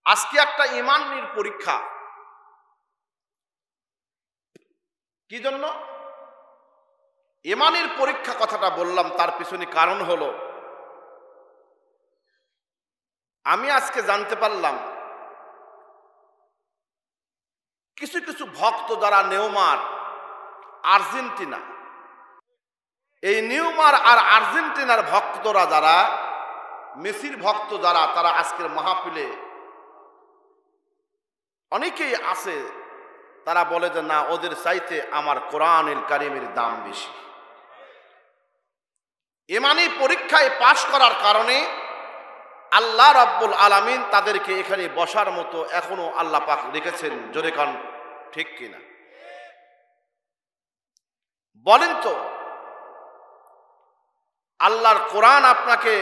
আজকে একটা ঈমানের পরীক্ষা। কি জন্য ঈমানের পরীক্ষা কথাটা বললাম, তার পিছনে কারণ হলো আমি আজকে জানতে পারলাম কিছু কিছু ভক্ত যারা নেইমার, আর্জেন্টিনা, এই নেইমার আর আর্জেন্টিনার ভক্তরা যারা, মেসির ভক্ত যারা, তারা আজকের মাহফিলে অনেকেই আছে, তারা বলে যে না, ওদের চাইতে আমার কোরআনুল কারীমের দাম বেশি। ঈমানি পরীক্ষায় পাশ করার কারণে আল্লাহ রাব্বুল আলামিন তাদেরকে এখানে বসার মতো এখনো আল্লাহ পাক রেখেছেন। জোরে কান ঠিক কিনা বলেন তো? আল্লাহর কোরআন আপনাকে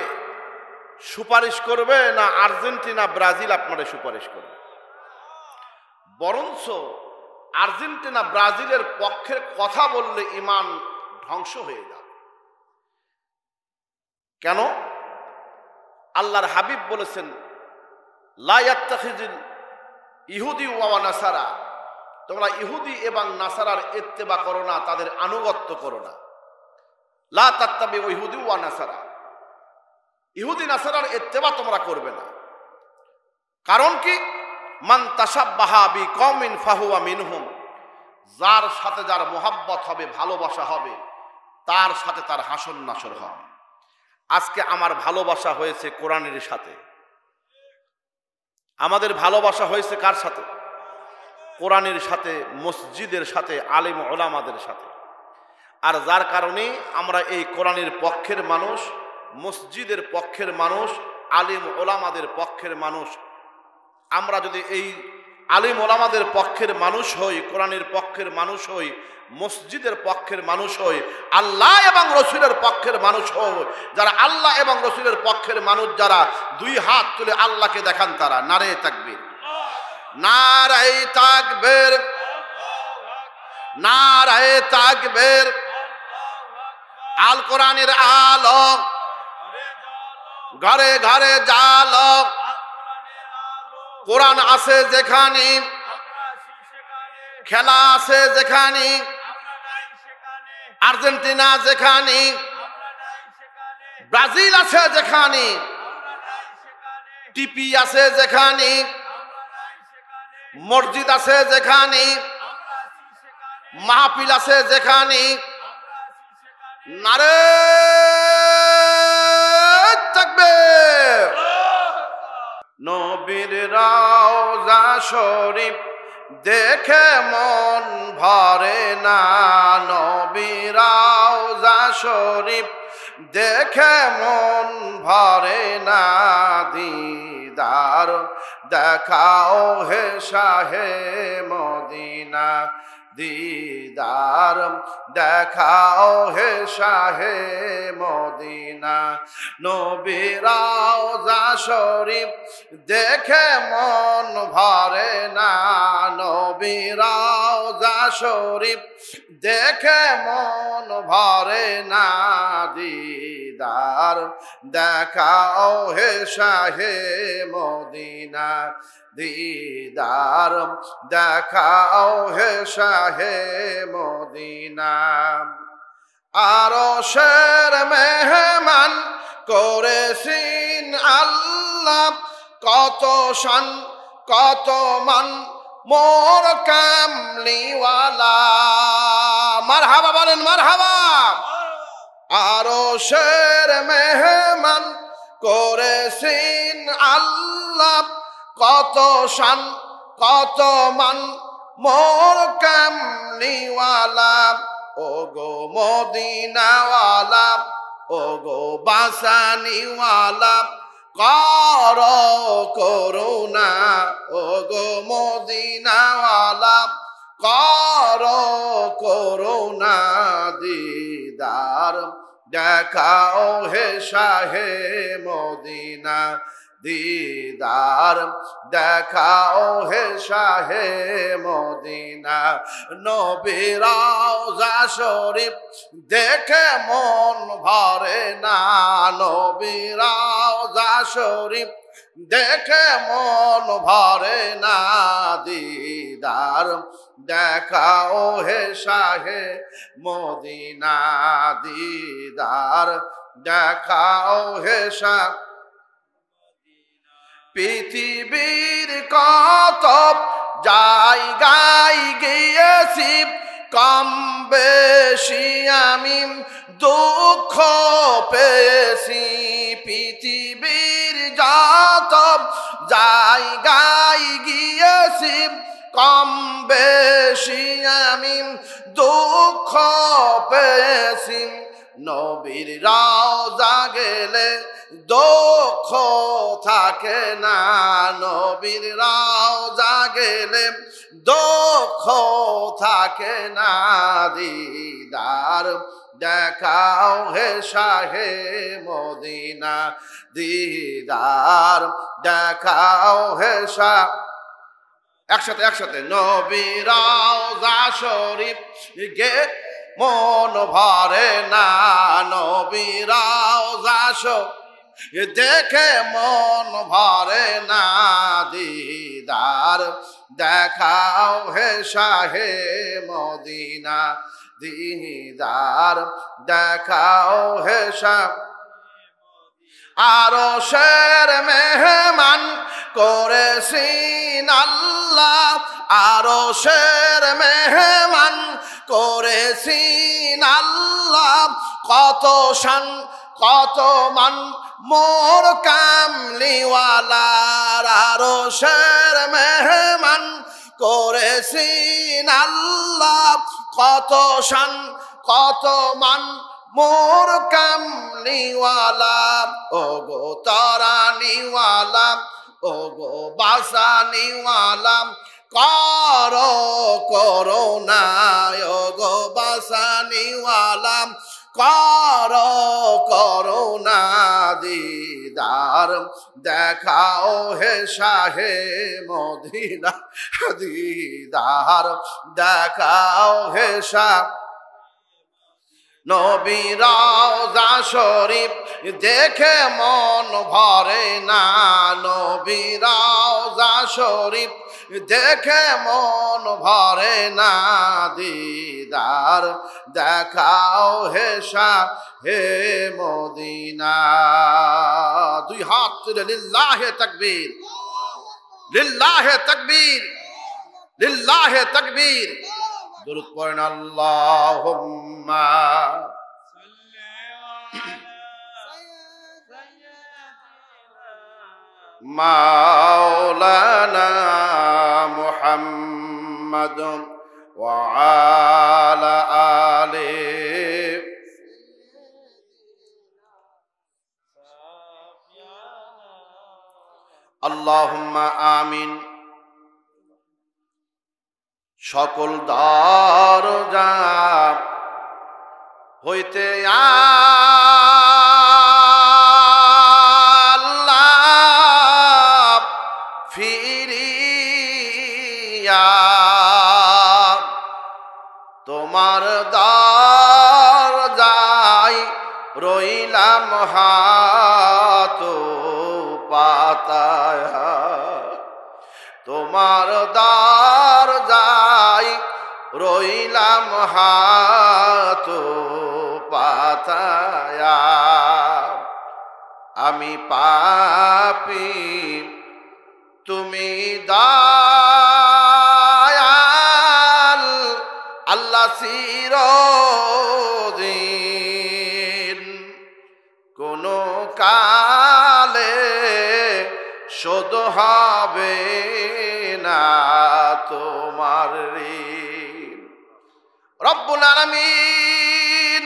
সুপারিশ করবে না আর্জেন্টিনা ব্রাজিল আপনারে সুপারিশ করবে? বরঞ্চ আর্জেন্টিনা ব্রাজিলের পক্ষের কথা বললে ঈমান ধ্বংস হয়ে যাবে। কেন? আল্লাহর হাবিব বলেছেন, লা ইয়াত্তাখিযুল ইহুদি ওয়া নাসারা, তোমরা ইহুদি এবং নাসারার ইত্তেবা করো না, তাদের আনুগত্য করো না। লা তাত্তাবিউ ইহুদি ওয়া নাসারা, ইহুদি নাসারার ইত্তেবা তোমরা করবে না। কারণ কি? মান তাশাব্বাহা বিকওমিন ফাহুয়া মিনহুম, যার সাথে যার মোহাব্বত হবে, ভালোবাসা হবে, তার সাথে তার হাসর নাসর হবে। আজকে আমার ভালোবাসা হয়েছে কোরআনের সাথে। আমাদের ভালোবাসা হয়েছে কার সাথে? কোরআনের সাথে, মসজিদের সাথে, আলেম ওলামাদের সাথে। আর যার কারণে আমরা এই কোরআনের পক্ষের মানুষ, মসজিদের পক্ষের মানুষ, আলেম ওলামাদের পক্ষের মানুষ, আমরা যদি এই আলেম ওলামাদের পক্ষের মানুষ হই, কোরআনের পক্ষের মানুষ হই, মসজিদের পক্ষের মানুষ হই, আল্লাহ এবং রসুলের পক্ষের মানুষ হই, যারা আল্লাহ এবং রসুলের পক্ষের মানুষ, যারা দুই হাত তুলে আল্লাহকে দেখান, তারা নারে তাকবীর, নারে তাকবীর, নারে তাকবীর। আল কোরআনের আলো ঘরে ঘরে জালো, কোরআন আছে যেখানে, খেলা আছে যেখানে, আর্জেন্টিনা যেখানে, ব্রাজিল আছে যেখানে, টিপি আছে যেখানে, মসজিদ আছে যেখানে, মাহফিল আছে যেখানে, নারে তাকবীর। নবীর রওজা শরীফ দেখে মন ভরে না, নবীর রওজা শরীফ দেখে মন ভরে না, দিদার দেখাও হে শাহে মদিনা, দিদার দেখাও হে শাহে মদিনা। নবীর রওজা শরীফ দেখে মন ভরে না, নবীর রওজা শরীফ দেখে মন ভরে না, দিদার দেখাও হে শাহে মদিনা, দিদার দেখাও হে শাহে মদিনা। আরশের মেহমান করেছেন আল্লাহ, কত শান কত মান মোর কামলিওয়ালা। মারহাবা বলেন, মারহাবা। আরশের মেহমান করেছেন আল্লাহ, কত শান কত মান মোর কামলিওয়ালা। ও গো মদিনাওয়ালা, ও গো বাসানিওয়ালা, কর করুণা। ও গো মদিনাওয়ালা, কর করুণা, দিদার দেখাও হে শাহে মদিনা, দিদার দেখাও হে শাহে মদিনা। নবীর রওজা শরীফ দেখে মন ভরে না, নবীর রওজা শরীফ দেখে মন ভরে না। দিদার দেখাও হে শাহে মদিনা, দিদার দেখাও হে শাহ। পৃথিবীর কত জায়গায় গিয়েছি, কম বেশি আমি দুঃখ পেয়েছি। পৃথিবীর যত জায়গায় গিয়েছি, কম বেশি আমি দুঃখ পেয়েছি। নবীর রওজা গেলে দুঃখ থাকে না, নবীর রওজা গেলে দুঃখ থাকে না। দিদার দেখাও হে শাহে মদিনা, দিদার দেখাও হে শাহ। একসাথে একসাথে। নবীর রওজা শরীফ গে মন ভরে না, নবীর রওজা শরীফ দেখে মন ভরে না। দিদার দেখাও হে শাহে মদিনা, দিদার দেখাও হে শাহ। আরশের মেহমান করেছেন আল্লাহ, আরশের মেহমান করেছেন আল্লাহ। কত শান কত মান মোর কামলিওয়ালার, আরশের মেহমান করেছেন আল্লাহ। কত শান কত মান মোর কামলিওয়ালা। ও গো তারানিওয়ালা, ও গো বাসানিওয়ালা, করো করুণা। ও গো বাসানিওয়ালা, করো করুণা। দিদার দেখাও হে শাহে মদিনা, দিদার দেখাও হে শাহ। নবীর রওজা শরীফ দেখে মন ভরে না, নবীর রওজা শরীফ দেখে মন ভরে না। দিদার দেখাও হে শাহে মদিনা। দুই হাত তুলে লিল্লাহে তাকবীর, লিল্লাহে তাকবীর, লিল্লাহে তাকবীর। দুরূদ পড়েন আল্লাহুম্মা মাওলানা মুহাম্মাদ ওয়া আলা আলিহি। আল্লাহুম্মা আমিন। সকল দরজা হইতে আল্লাহ ফিরিয়া তোমার দরজায় রইলাম হাত পাতায়। তোমার দরজায় রইলাম হাত পাতায়। আমি পাপী তুমি দয়াল, আল্লাহ চিরদিন কোনো কালে শোধ হবে না তোমার ঋণ। রব্বুল আলামিন,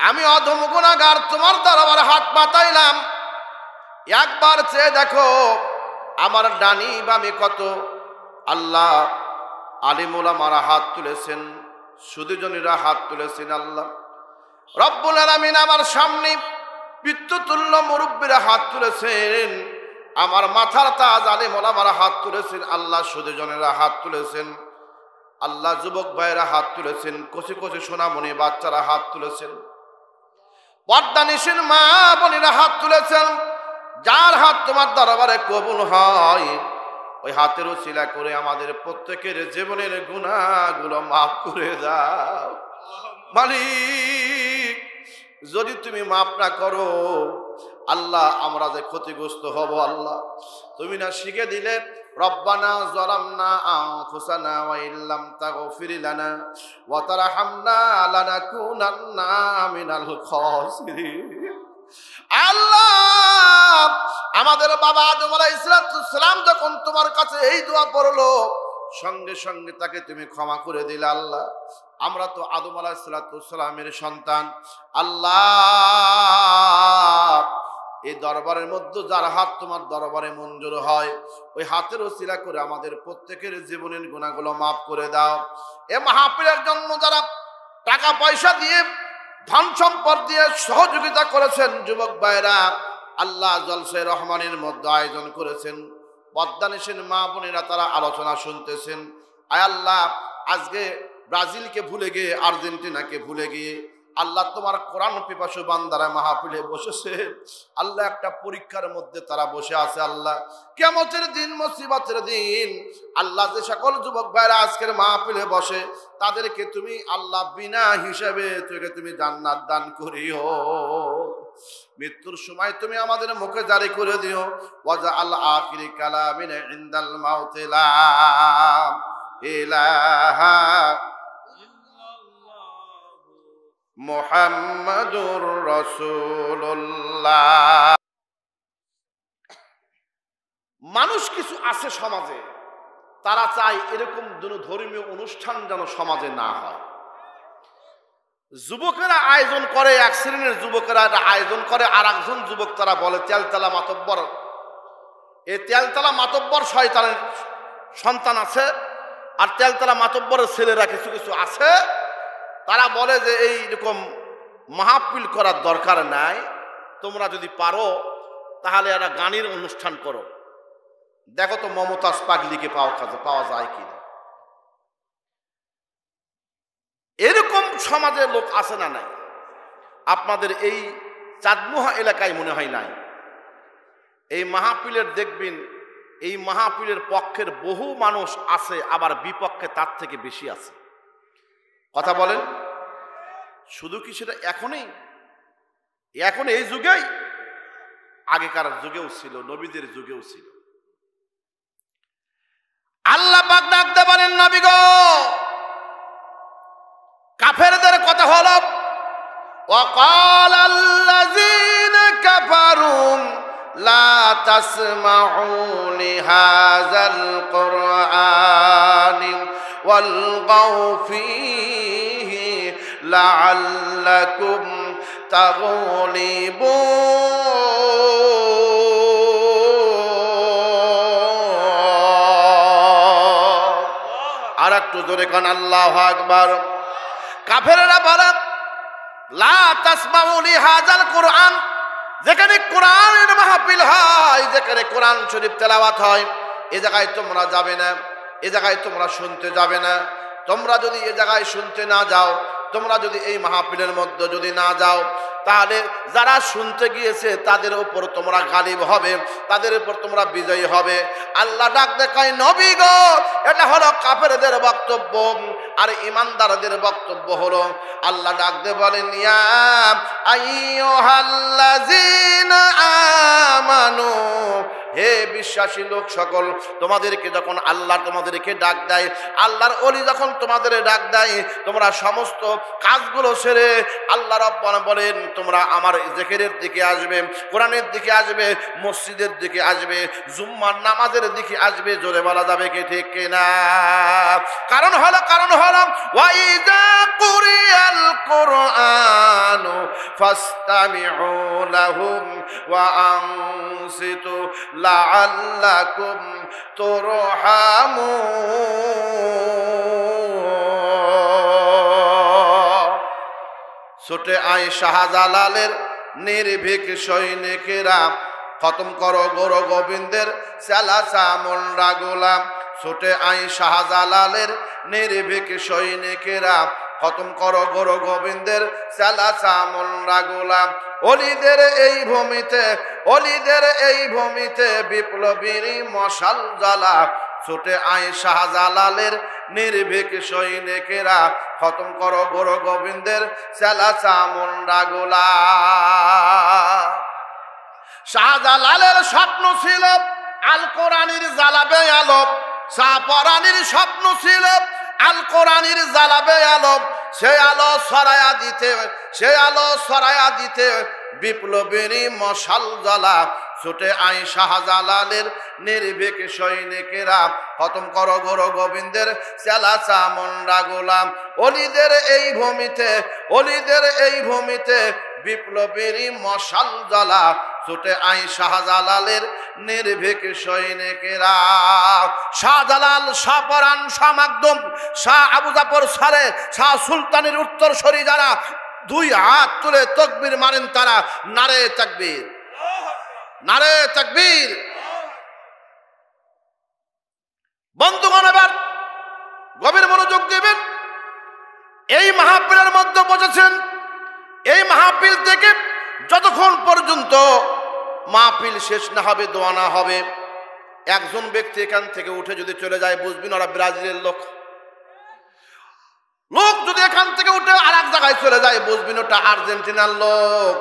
আমি অধম গুনাহগার তোমার দরবারে হাত পাতাইলাম। একবার চেয়ে দেখো আমার ডানি বামে কত আল্লাহ আলিম ওলামারা হাত তুলেছেন, সুধীজনীরা হাত তুলেছেন। আল্লাহ রব্বুল আলামিন, আমার সামনে পিতৃতুল্য মুরব্বীরা হাত তুলেছেন, আমার মাথার তাজ আলেম ওলামারা হাত তুলেছেন, আল্লাহ সুধীজনেরা হাত তুলেছেন, আল্লাহ যুবক ভাইয়েরা হাত তুলেছেন, কচি কচি সোনামণি বাচ্চারা হাত তুলেছেন, পর্দানিশীন মা বোনেরা হাত তুলেছেন। যার হাত তোমার দরবারে কবুল হয়, ওই হাতের উসিলা করে আমাদের প্রত্যেকের জীবনের গুনাহগুলো মাফ করে দাও মালিক। যদি তুমি মাফ না করো আল্লাহ, আমরা যে ক্ষতিগ্রস্ত হব আল্লাহ, তুমি না শিখে দিলে রব্বানা যালামনা আনফুসানা ওয়া ইল্লাম তাগফির লানা ওয়া তারহামনা লানাকুনান্না মিনাল খাসিরিন। আল্লাহ, আমাদের বাবা আদম আলাইহিস সালাম যখন তোমার কাছে এই দোয়া পড়লো, সঙ্গে সঙ্গে তাকে তুমি ক্ষমা করে দিলে আল্লাহ। আমরা তো আদম আলাইহিস সালামের সন্তান আল্লাহ। এই দরবারের মধ্যে যার হাত তোমার দরবারে মঞ্জুর হয়, ওই হাতের ওসিলা করে আমাদের প্রত্যেকের জীবনের গুনাহগুলো মাফ করে দাও। এ মাহফিলের জন্য যারা টাকা পয়সা দিয়ে, ধন সম্পদ দিয়ে সহযোগিতা করেছেন যুবক ভাইরা, আল্লাহ জলসে রহমানের মধ্যে আয়োজন করেছেন, পদ্মানিশীন মা বোনেরা তারা আলোচনা শুনতেছেন। আয় আল্লাহ, আজকে ব্রাজিলকে ভুলে গিয়ে, আর্জেন্টিনাকে ভুলে গিয়ে আল্লাহ তোমার কোরআন পিপাসু বান্দারা মাহফিলে বসেছে আল্লাহ। একটা পরীক্ষার মধ্যে তারা বসে আছে আল্লাহ, কিয়ামতের দিন, মুসিবতের দিন আল্লাহ। যে সকল যুবক ভাইরা আজকের মাহফিলে বসে, তাদেরকে তুমি আল্লাহ বিনা হিসাবে তুমি জান্নাত দান করিও। মৃত্যুর সময় তুমি আমাদের মুখে জারি করে দিও, ওয়াজআল আখিরি কালামিনা ইনদাল মাউতি লা ইলাহা মুহাম্মাদুর রাসূলুল্লাহ। মানুষ কিছু আছে সমাজে, তারা চায় এরকম ধর্মীয় অনুষ্ঠান যেন সমাজে না হয়। যুবকেরা আয়োজন করে, এক শ্রেণীর যুবকেরা আয়োজন করে, আর একজন যুবক তারা বলে তেলতলা মাতব্বর। এই তেলতলা মাতব্বর শয়তানের সন্তান আছে, আর তেলতলা মাতব্বরের ছেলেরা কিছু কিছু আছে, তারা বলে যে এইরকম মাহফিল করার দরকার নাই, তোমরা যদি পারো তাহলে একটা গানের অনুষ্ঠান করো, দেখো তো মমতাজ পাগলিকে পাওয়া যায় কিনা। এরকম সমাজের লোক আছে না নাই? আপনাদের এই চাঁদমোহা এলাকায় মনে হয় নাই? এই মাহফিলের দেখবেন, এই মাহফিলের পক্ষের বহু মানুষ আছে, আবার বিপক্ষে তার থেকে বেশি আছে। কথা বলেন, শুধু কি সেটা এখনই, এখন এই যুগেই? আগেকার যুগেও ছিল, নবীদের যুগেও ছিল। আল্লাহ পাক ডাকতে পারেন, নবী গো, কাফেরদের কথা হলো, ওয়াকালাল্লাযীনা কাফারু লা তাসমাউ লিহাযাল কুরআনি ওয়ালগাউ ফীহি লাআল্লাকুম তাগলিবুন। আর একটু জোরে কান আল্লাহু আকবার। কাফেররা বলে লা তাসমাউ লিহাযাল কুরআন, যেখানে কোরআনের মাহফিল হয়, যেখানে কোরআন শরীফ তেলাওয়াত হয়, এই জায়গায় তোমরা যাবে না, এই জায়গায় তোমরা শুনতে যাবে না। তোমরা যদি এই জায়গায় শুনতে না যাও, তোমরা যদি এই মাহফিলের মধ্যে যদি না যাও, তাহলে যারা শুনতে গিয়েছে তাদের উপর তোমরা গালিব হবে, তাদের উপর তোমরা বিজয়ী হবে। আল্লাহ ডাক দেখায়, নবী গো, এটা হলো কাফেরদের বক্তব্য, আর ইমানদারদের বক্তব্য হলো, আল্লাহ ডাক দিয়ে বলেন, ইয়া আইয়ুহাল্লাযীনা আমানু, হে বিশ্বাসী লোক সকল, তোমাদেরকে যখন আল্লাহ তোমাদেরকে ডাক দেয়, আল্লাহর ওলি যখন তোমাদের ডাক দেয়, তোমরা সমস্ত কাজগুলো সেরে আল্লাহ রাব্বানা বলেন তোমরা আমার জিকিরের দিকে আসবে, কোরআনের দিকে আসবে, মসজিদের দিকে আসবে, জুম্মার নামাজের দিকে আসবে। জোরে বলা যাবে কি ঠিক কিনা? কারণ হলো ওয়াইদা কুরিয়াল কুরআনু ফাসতামিউ লাহুম ওয়া আনসিতু লাআল্লাকুম তুরহামুন। ছোটে আয় শাহজালালের নির্ভীক সৈনিকেরা খতম করো গুরু গোবিন্দের চেলা চামুন্ডা গোলাম ছুটে আই শাহজালালের নির্ভীক সৈনিকেরা খতম করো গুরু গোবিন্দের চেলা চামুন্ডা গোলাম অলিদের এই ভূমিতে বিপ্লবীর মশাল জ্বালা ছুটে আই শাহজালালের নির্ভীক সৈনিকেরা খতম করো গুরু গোবিন্দের চেলা চামুন্ডা গোলাম। শাহজালালের স্বপ্ন ছিল আল কোরআনের জ্বালাবে আলো, শাহপরাণীর স্বপ্ন ছিল আল কোরআনের জ্বালাবে আলো, সে আলো ছড়ায়া দিতে বিপ্লবীর মশাল জ্বালা ছুটে আই শাহজালালের নির্ভীক সৈনিকেরা খতম করো গুরু গোবিন্দের চেলা চামুন্ডা গোলাম। অলিদের এই ভূমিতে বিপ্লবীর মশাল জ্বালা ছুটে আই শাহজালালের নির্ভীক সৈনিকেরা। শাহজালাল, শাহপরাণ, শাহ মাকদুম, শাহ আবু জাফর সালে, শাহ সুলতানের উত্তরসূরি যারা দুই হাত তুলে তাকবীর মারেন তারা নারে তাকবীর, নারে তাকবীর। বন্ধুগণ, এবার গভীর মনোযোগ দিবেন। এই মাহফিলের মধ্যে বসেছেন, এই মাহফিল থেকে যতক্ষণ পর্যন্ত মাহফিল শেষ না হবে, দোয়া না হবে, একজন ব্যক্তি এখান থেকে উঠে যদি চলে যায়, বুঝবেন ওরা ব্রাজিলের লোক। যদি এখান থেকে উঠে আর এক জায়গায় চলে যায়, বুঝবেন ওটা আর্জেন্টিনার লোক।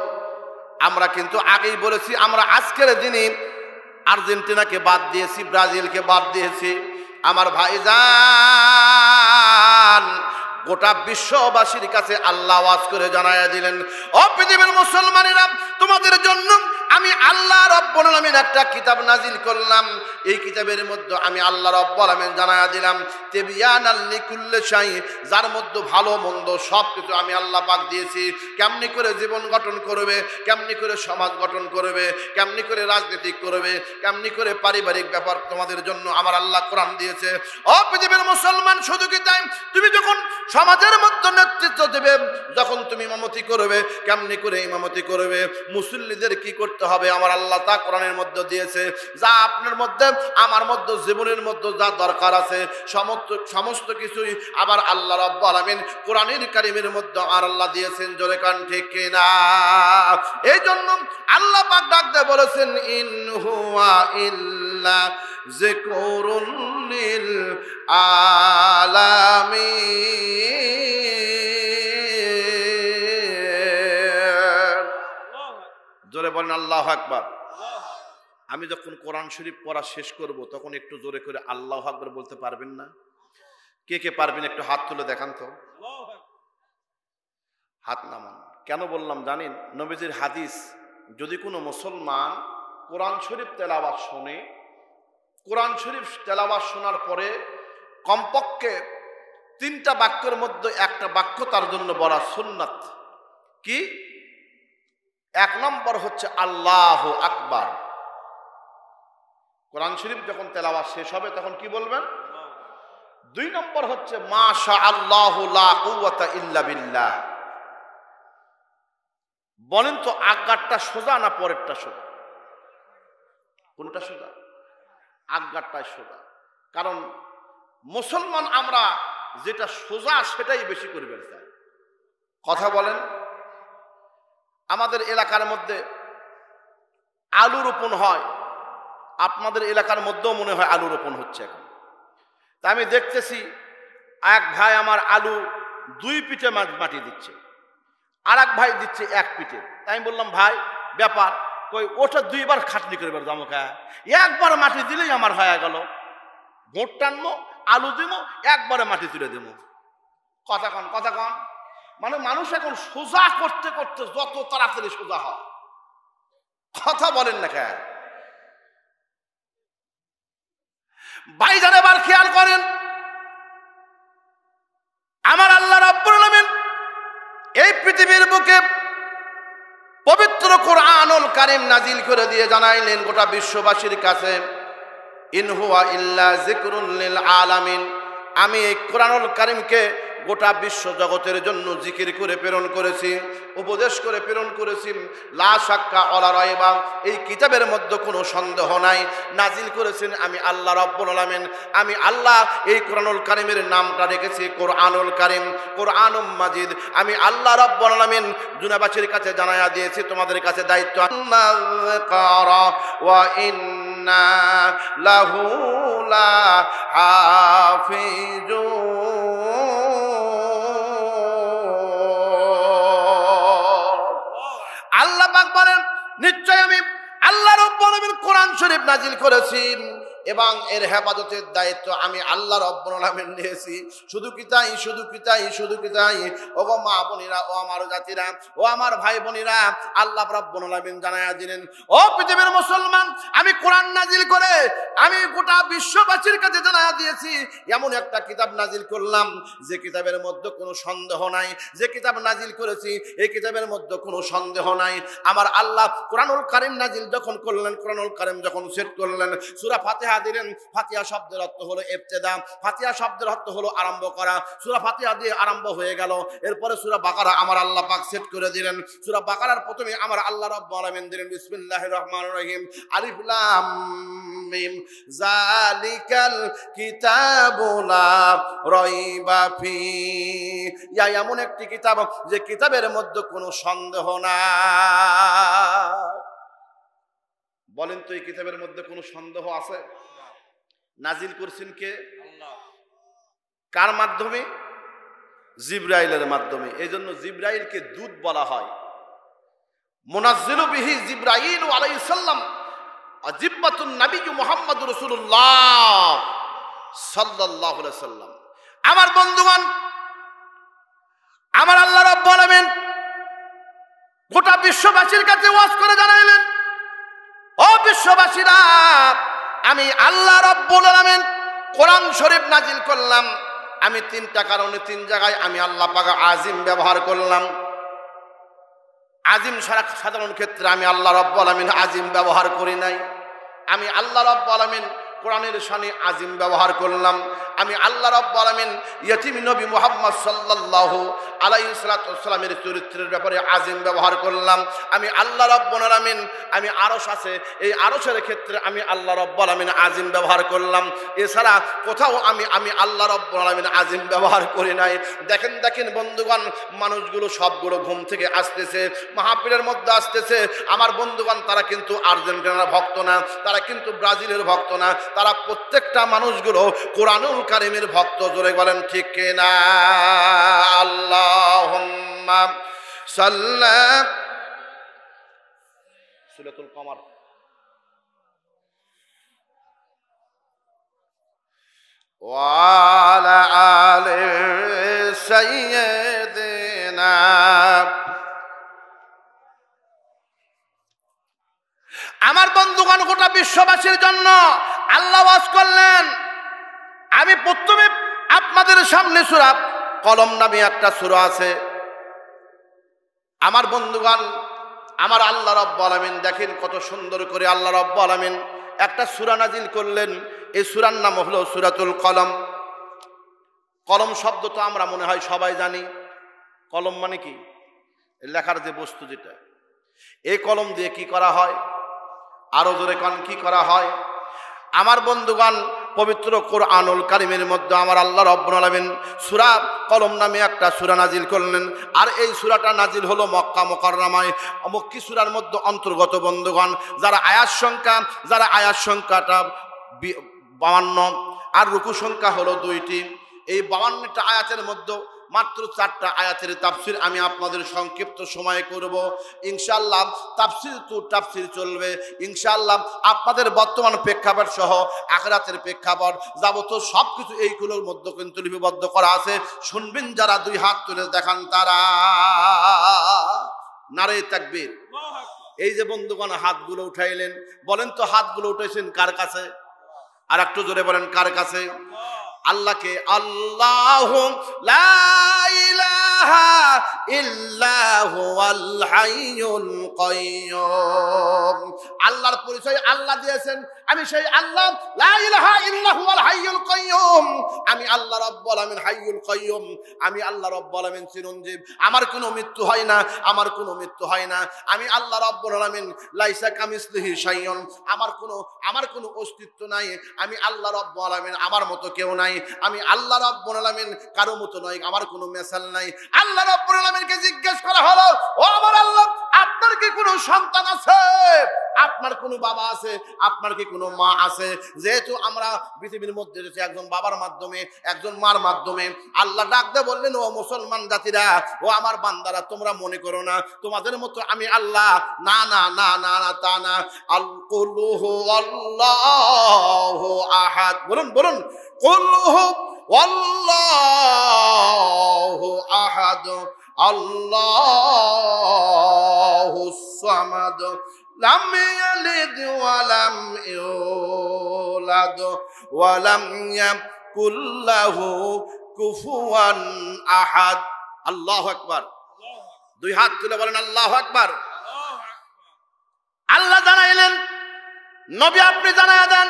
আমরা কিন্তু আগেই বলেছি, আমরা আজকের দিনে আর্জেন্টিনাকে বাদ দিয়েছি, ব্রাজিলকে বাদ দিয়েছি। আমার ভাইজান, গোটা বিশ্ববাসীর কাছে আল্লাহ আওয়াজ করে জানায়া দিলেন, ও পৃথিবীর মুসলমানেরা, তোমাদের জন্য আমি আল্লাহ রব্বুল আলামিন একটা কিতাব নাজিল করলাম। এই কিতাবের মধ্যে আমি আল্লাহ রব্বুল আলামিন জানায়া দিলাম তিবয়ানাল লিকুল্লি শাই, যার মধ্যে ভালো মন্দ সব কিছু আমি আল্লাহ পাক দিয়েছি। কেমনি করে জীবন গঠন করবে, কেমনি করে সমাজ গঠন করবে, কেমনি করে রাজনীতি করবে, কেমনি করে পারিবারিক ব্যাপার, তোমাদের জন্য আমার আল্লাহ কোরআন দিয়েছে। ও পৃথিবীর মুসলমান, শুধু কি তাই, তুমি যখন সমাজের মধ্যে নেতৃত্ব দেবে, যখন তুমি ইমামতি করবে, কেমনি করে ইমামতি করবে, মুসল্লিদের কি করতে হবে, আমার আল্লাহ তা কোরআনের মধ্যে দিয়েছে। যা আপনার মধ্যে, আমার মধ্যে, জীবনের মধ্যে যা দরকার আছে সমস্ত কিছুই আবার আল্লাহ রাব্বুল আলামিন কোরআনের কারীমের মধ্যে আর আল্লাহ দিয়েছেন। জোরে কান ঠিক কিনা? এই জন্য আল্লাহ পাক ডাক দিয়ে বলেছেন, ইন হুয়া ইল্লা যিকরুন লিল আলামিন। জোরে বলেন আল্লাহু আকবার। আমি যখন কোরআন শরীফ পড়া শেষ করব, তখন একটু জোরে করে আল্লাহু আকবার বলতে পারবেন না? কে কে পারবেন একটু হাত তুলে দেখান তো। হাত নামান। কেন বললাম জানেন? নবীজির হাদিস, যদি কোনো মুসলমান কোরআন শরীফ তেলাওয়াত শোনে, কোরআন শরীফ তেলাওয়াত শোনার পরে কমপক্ষে 3টা বাক্যের মধ্যে একটা বাক্য তার জন্য বলা সুন্নাত। কি? 1 নম্বর হচ্ছে আল্লাহু আকবার। কোরআন শরীফ যখন তেলাওয়াত শেষ হবে তখন কি বলবেন? 2 নম্বর হচ্ছে মাশা আল্লাহু লা কুওয়াতা ইল্লা বিল্লাহ। বলেন তো, আগগারটা সোজা না পরেরটা সোজা? কোনটা সোজা? আগগারটাই সোজা। কারণ মুসলমান আমরা যেটা সোজা সেটাই বেশি করবে চাই। কথা বলেন। আমাদের এলাকার মধ্যে আলু রোপণ হয়, আপনাদের এলাকার মধ্যেও মনে হয় আলু রোপণ হচ্ছে এখন। তা আমি দেখতেছি এক ভাই আমার আলু 2 পিঠে মাটি দিচ্ছে, আর এক ভাই দিচ্ছে 1 পিঠে। আমি বললাম, ভাই ব্যাপার কই? ওটা 2 বার খাটনি করবে জামকা, একবার মাটি দিলেই আমার হয়ে গেল। ভোট টানবো, আলু দিব, একবারে মাটি তুলে দেব। কথা কন, কথা কন। মানে মানুষ এখন সোজা করতে করতে যত তাড়াতাড়ি সোজা হয়। কথা বলেন না কেন? ভাইজান এবার খেয়াল করেন, আমার আল্লাহ রাব্বুল আলামিন এই পৃথিবীর বুকে পবিত্র কোরআনুল কারীম নাজিল করে দিয়ে জানাইলেন গোটা বিশ্ববাসীর কাছে, ইন হুয়া ইল্লা যিকরুন লিল আলামিন। আমি এই কোরআনুল কারীমকে গোটা বিশ্ব জগতের জন্য জিকির করে প্রেরণ করেছি, উপদেশ করে প্রেরণ করেছি। লা শাক্কা ওয়ালা রাইবা, এই কিতাবের মধ্যে কোনো সন্দেহ নাই। নাজিল করেছেন আমি আল্লাহ রাব্বুল আলামিন। আমি আল্লাহ এই কোরআনুল কারীমের নামটা রেখেছি কোরআনুল কারীম, কোরআনুম মাজিদ। আমি আল্লাহ রাব্বুল আলামিন দুনিয়াবাসীর কাছে জানায়া দিয়েছি, তোমাদের কাছে দায়িত্ব। ওয়া ইন্না লাহু লাহাফিজুন। আল্লাহ পাক বলেন, নিশ্চয় আমি আল্লাহ রাব্বুল আলামিন কোরআন শরীফ নাজিল করেছি এবং এর হেফাজতের দায়িত্ব আমি আল্লাহ রাব্বুল আলামিন নিয়েছি। শুধু কি তাই, শুধু কি তাই, শুধু কি তাই? ও গো মা বোনেরা, ও আমার জাতিরা, ও আমার ভাই বোনেরা, আল্লাহ রাব্বুল আলামিন জানায়া দিলেন, ও পৃথিবীর মুসলমান, আমি কোরআন নাজিল করে আমি গোটা বিশ্ববাসীর কাছে জানায়া দিয়েছি এমন একটা কিতাব নাজিল করলাম যে কিতাবের মধ্যে কোনো সন্দেহ নাই। যে কিতাব নাজিল করেছি এই কিতাবের মধ্যে কোনো সন্দেহ নাই। আমার আল্লাহ কোরআনুল কারীম নাজিল যখন করলেন, কোরআনুল কারীম যখন সেট করলেন, সূরা ফাতিহা দিলেন। ফাতিহা শব্দের অর্থ হলো ইবতিদা, ফাতিহা শব্দের অর্থ হলো আরম্ভ করা। সূরা ফাতিহা দিয়ে আরম্ভ হয়ে গেল। এরপরে সূরা বাকারা আমার আল্লাহ পাক সেট করে দিলেন। সূরা বাকারার প্রথমে আমার আল্লাহ রাব্বুল আলামিন দিলেন বিসমিল্লাহির রহমানির রহিম, আলিফ লাম মিম, যালিকাল কিতাবু লা রাইবা ফি। ইয়া এমন একটি কিতাব যে কিতাবের মধ্যে কোনো সন্দেহ নাই। বলেন তো এই কিতাবের মধ্যে কোনো সন্দেহ আছে? নাজিল করছেন কে? আল্লাহ। কার মাধ্যমে? জিবরাইলের মাধ্যমে। এই জন্য জিবরাইলকে দূত বলা হয়। মুনাজ্জিলু বিহি জিবরাইল আলাইহিস সালাম আজিব্বাতুন নবী মুহাম্মদুর রাসূলুল্লাহ সাল্লাল্লাহু আলাইহি ওয়াসাল্লাম। আমার বন্ধুগণ, আমার আল্লাহ রাব্বুল আলামিন গোটা বিশ্ববাসীর কাছে ওয়াজ করে জানাইলেন, ও বিশ্ববাসীরা, আমি আল্লাহ রাব্বুল আলামিন কোরআন শরীফ নাজিল করলাম। আমি তিনটা কারণে তিন জায়গায় আমি আল্লাহ পাক আজিম ব্যবহার করলাম। আজিম সাধারণ ক্ষেত্রে আমি আল্লাহ রাব্বুল আলামিন আজিম ব্যবহার করি নাই। আমি আল্লাহ রাব্বুল আলামিন কোরআনের শানে আজিম ব্যবহার করলাম। আমি আল্লাহ রাব্বুল আলামিন ইয়তিম নবী মুহাম্মদ সাল্লাল্লাহু আলাইহি সাল্লামের চরিত্রের ব্যাপারে আজিম ব্যবহার করলাম। আমি আল্লাহ রাব্বুল আলামিন, আমি আরশ আছে, এই আরশের ক্ষেত্রে আমি আল্লাহ রাব্বুল আলামিন আজিম ব্যবহার করলাম। এছাড়া কোথাও আমি আল্লাহ রাব্বুল আলামিন আজিম ব্যবহার করি নাই। দেখেন দেখেন বন্ধুগণ, মানুষগুলো সবগুলো ঘুম থেকে আসতেছে, মাহফিলের মধ্যে আসতেছে। আমার বন্ধুগণ, তারা কিন্তু আর্জেন্টিনার ভক্ত না, তারা কিন্তু ব্রাজিলের ভক্ত না, তারা প্রত্যেকটা মানুষগুলো কোরআনুল কারীমের ভক্ত। জোরে বলেন ঠিক কিনা? আল্লাহুম্মা সাল্লি সূরাতুল কমর। ওয়া আলা আলি সাইয়্যিদিনা। আমার বন্ধুগণ, গোটা বিশ্ববাসীর জন্য আল্লাহ ওয়াজ করলেন। আমি প্রথমে আপনাদের সামনে সূরা কলম নামে একটা সূরা আছে। আমার বন্ধুগণ, আমার আল্লাহ রাব্বুল আলামিন দেখেন কত সুন্দর করে আল্লাহ রাব্বুল আলামিন একটা সূরা নাজিল করলেন। এই সূরার নাম হলো সূরাতুল কলম। কলম শব্দ তো আমরা মনে হয় সবাই জানি। কলম মানে কি? লেখার যে বস্তু, যেটা। এই কলম দিয়ে কি করা হয়? আরো জোরে কোন কি করা হয়? আমার বন্ধুগণ, পবিত্র কোরআনুল কারীমের মধ্যে আমার আল্লাহ রাব্বুল আলামিন সূরা কলম নামে একটা সূরা নাজিল করলেন। আর এই সূরাটা নাজিল হলো মক্কা মুকাররমায়, মক্কি সূরার মধ্যে অন্তর্গত। বন্ধুগণ, যারা আয়াত সংখ্যাটা 52 আর রুকু সংখ্যা হলো 2টি। এই 52টা আয়াতের মধ্যে মাত্র 4টা আয়াতের তাফসীর আমি আপনাদের সংক্ষিপ্ত সময়ে করব ইনশাআল্লাহ। তাফসীর চলবে ইনশাআল্লাহ। আপনাদের বর্তমান প্রেক্ষাপট সহ আখিরাতের প্রেক্ষাপট যাবতীয় সবকিছু এইগুলোর মধ্যে কিন্তু লিপিবদ্ধ করা আছে। শুনবেন যারা, 2 হাত তুলে দেখান তারা। নারে তাকবীর। এই যে বন্ধুগণ হাতগুলো উঠাইলেন, বলেন তো হাতগুলো উঠাইছেন কার কাছে? আর একটু জোরে বলেন, কার কাছে? আল্লাহকে। আল্লাহু লা ইলাহা ইল্লা হুয়াল হাইয়ুল কাইয়্যুম। আল্লাহর পরিচয় আল্লাহ দিয়েছেন, আমি সেই আল্লাহ। লা ইলাহা ইল্লা হুয়াল হাইয়ুল কাইয়্যুম। আমি আল্লাহ রাব্বুল আলামিন হাইয়ুল কাইয়ুম, আমি আল্লাহ রাব্বুল আলামিন চিরঞ্জীব, আমার কোনো মৃত্যু হয় না, আমার কোনো মৃত্যু হয় না। আমি আল্লাহ রাব্বুল আলামিন লাইসা কামিসলিহি শাইউন, আমার কোনো অস্তিত্ব নাই। আমি আল্লাহ রাব্বুল আলামিন, আমার মতো কেউ নাই। আমি আল্লাহ রাব্বুল আলামিন কারো মতো নয়, আমার কোনো মেসাল নাই। আল্লাহ রাব্বুল আলামিনকে জিজ্ঞেস করা হলো, ও আমার আল্লাহ, আপনার কি কোনো সন্তান আছে? আপনার কোনো বাবা আছে? আপনার কি কোনো মা আছে? যেহেতু আমরা পৃথিবীর মধ্যে এসেছি একজন বাবার মাধ্যমে, একজন মার মাধ্যমে। আল্লাহ ডাক দিয়ে বললেন, ও মুসলমান জাতিরা, ও আমার বান্দারা, তোমরা মনে করো না তোমাদের মতো আমি আল্লাহ। না না না না না, তা না। আল কুলহু আল্লাহু আহাদ, বলুন বলুন, কুলহু আল্লাহু আহাদ আল্লাহুস সামাদ লাম ইয়ালিদ ওয়া লাম ইউলাদ ওয়া লাম ইয়াকুল লাহু কুফুয়ান আহাদ। আল্লাহু আকবার। দুই হাত তুলে বলেন আল্লাহু আকবার। আল্লাহ জানাইলেন, নবী আপনি জানায়া দেন,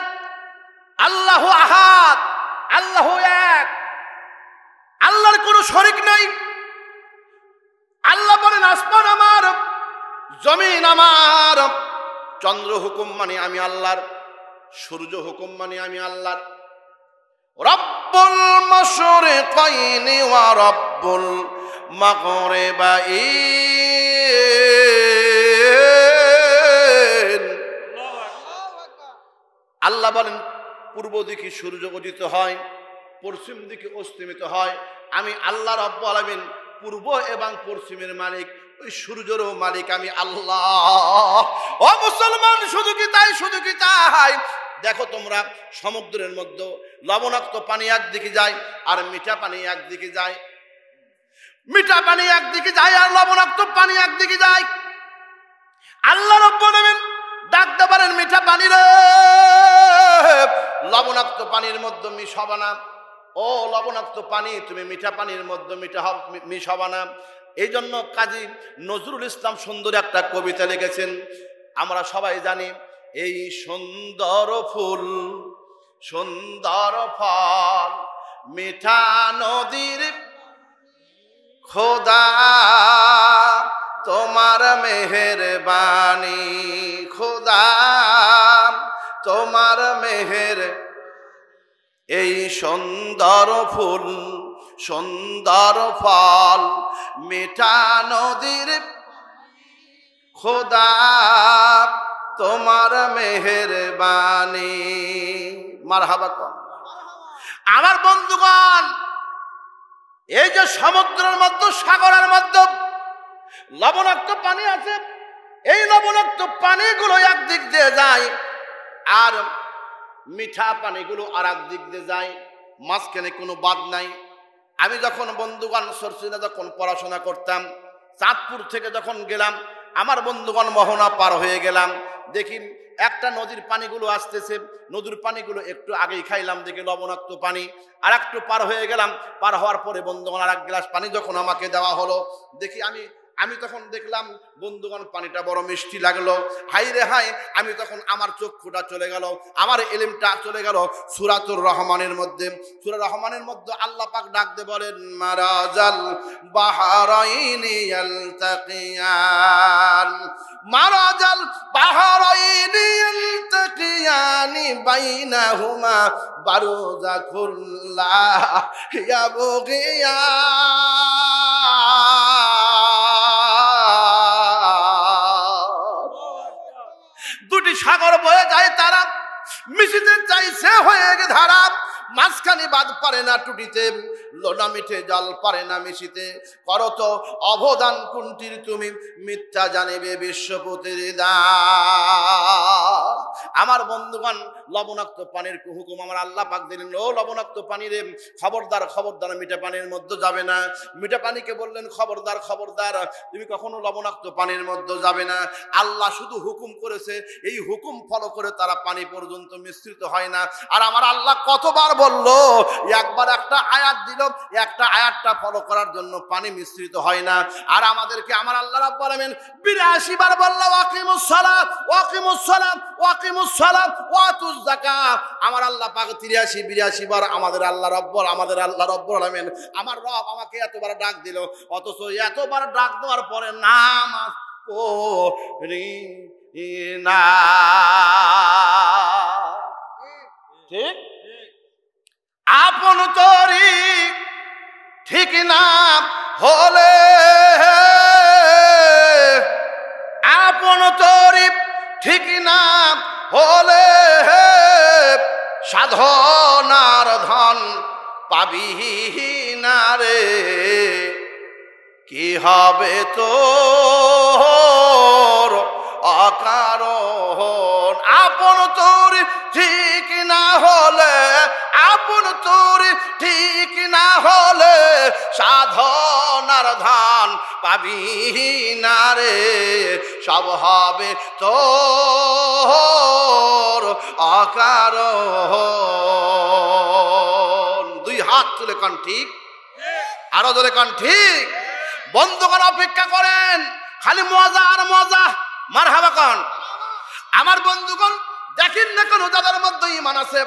আল্লাহু আহাদ, আল্লাহু এক, আল্লাহর কোনো শরীক নাই। আল্লাহ বলেন, আসমান আমার, জমিন আমার, চন্দ্র হুকুম মানে আমি আল্লাহর, সূর্য হুকুম মানে আমি আল্লাহর। রব্বুল মাশরিকাইনি ওয়া রব্বুল মাগরিবাইন। আল্লাহ বলেন, পূর্ব দিকে সূর্য উদিত হয়, পশ্চিম দিকে অস্তমিত হয়। আমি আল্লাহ রাব্বুল আলামিন পূর্ব এবং পশ্চিমের মালিক, ওই সূর্যেরও মালিক আমি আল্লাহ। ও মুসলমান, শুধু কি তাই, শুধু কি তাই? দেখো তোমরা, সমুদ্রের মধ্যে লবণাক্ত পানি একদিকে যায় আর মিঠা পানি একদিকে যায়, মিঠা পানি একদিকে যায় আর লবণাক্ত পানি একদিকে যায়। আল্লাহ রাব্বুল আলামিন ডাকতে পারেন, মিঠা পানি রে, লবণাক্ত পানির মধ্যে মিশাবা না। ও লবণাক্ত পানি, তুমি মিঠা পানির মধ্যে মিশাবা না। এই জন্য কাজী নজরুল ইসলাম সুন্দর একটা কবিতা লিখেছেন। আমরা সবাই জানি, এই সুন্দর ফুল, সুন্দর ফল, মিঠা নদীর খোদা, তোমার মেহেরবানি খোদা, তোমার মেহের। এই সুন্দর ফুল, সুন্দর ফল, মিঠা নদীর খোদা, তোমার মেহেরবানি। মারহাবা কর। আমার বন্ধুগণ, এই যে সমুদ্রের মধ্যে, সাগরের মধ্যে লবণাক্ত পানি আছে, এই লবণাক্ত পানিগুলো একদিক দিয়ে যায় আর মিঠা পানিগুলো আর এক দিক দিয়ে যায়, মাঝখানে কোনো বাদ নাই। আমি যখন বন্ধুগণ সরসিনা যখন পড়াশোনা করতাম, চাঁদপুর থেকে যখন গেলাম, আমার বন্ধুগণ মোহনা পার হয়ে গেলাম, দেখি একটা নদীর পানিগুলো আসতেছে, নদীর পানিগুলো একটু আগেই খাইলাম, দেখি লবণাক্ত পানি। আর একটু পার হয়ে গেলাম, পার হওয়ার পরে বন্ধুগণ আর এক গ্লাস পানি যখন আমাকে দেওয়া হলো, দেখি আমি তখন দেখলাম বন্ধুগণ পানিটা বড় মিষ্টি লাগলো। হাই রে হাই, আমি তখন আমার চক্ষুটা চলে গেল, আমার ইলমটা চলে গেল সূরাতুর রহমানের মধ্যে। সূরা রহমানের মধ্যে আল্লাহ পাক ডাক দিয়ে বলেন, মারাজাল বাহরাইনি ইয়ালতাকিয়ান, মারাজাল বাহরাইনি ইয়ালতাকিয়ানি বাইনাহুমা বারযাখুল লা ইয়াবগিয়ান। দুটি সাগর বয়ে যায়, তারা মিশিতে চাইছে হয়ে গে ধারা, মাঝখানে বাদ পারে না টুটিতে, লোনা মিঠে জল পারে না মিশিতে। করো তো অবদান কুন্ঠির তুমি, মিথ্যা জানিবে বিশ্বপতির দান। আমার বন্ধুগণ, লবণাক্ত পানির হুকুম আমার আল্লাহ পাক দিলেন, ও লবণাক্ত পানির খবরদার, খবরদার মিঠা পানির মধ্যে যাবে না। মিঠা পানিকে বললেন, খবরদার, খবরদার, তুমি কখনো লবণাক্ত পানির মধ্যে যাবে না। আল্লাহ শুধু হুকুম করেছে, এই হুকুম ফলো করে তারা পানি পর্যন্ত মিশ্রিত হয় না। আর আমার আল্লাহ কতবার বললো, একবার একটা আয়াত দিল, একটা আয়াতটা ফলো করার জন্য পানি মিশ্রিত হয় না। আর আমাদেরকে আমার আল্লাহ রাব্বুল আলামিন ৮২ বার বলল, ওয়াকিমুস সালাত, ওয়াকিমুস সালাত, ওয়াকিমুস আকিমুস সালাত ওয়া আতুজ যাকাত। আমার আল্লাহ পাক 83-82 বার আমাদের আল্লাহ রব্বুল আলামিন, আমার রব আমাকে এতবার ডাক দিল, অথচ এতবার ডাক দেওয়ার পরে নামাজ পড়ি না। ঠিক আপন তরি ঠিক না হলে, আপন তরি ঠিক না হলে সাধনার ধন পাবি না রে। কি হবে তোর অকারণ, আপন তরি ঠিক না হলে, আপন তরি ঠিক না হলে সাধনার ধন পাবি না রে। সব হবে তোর অকারণ। দুই হাত তুলে কান ঠিক, আরো ধরে কান ঠিক। বন্ধুগণ অপেক্ষা করেন, খালি মজা আর মজা, মারহাবা কান। আমার বন্ধুগণ দেখেন না কেন, যাদের মধ্যে ঈমান আছে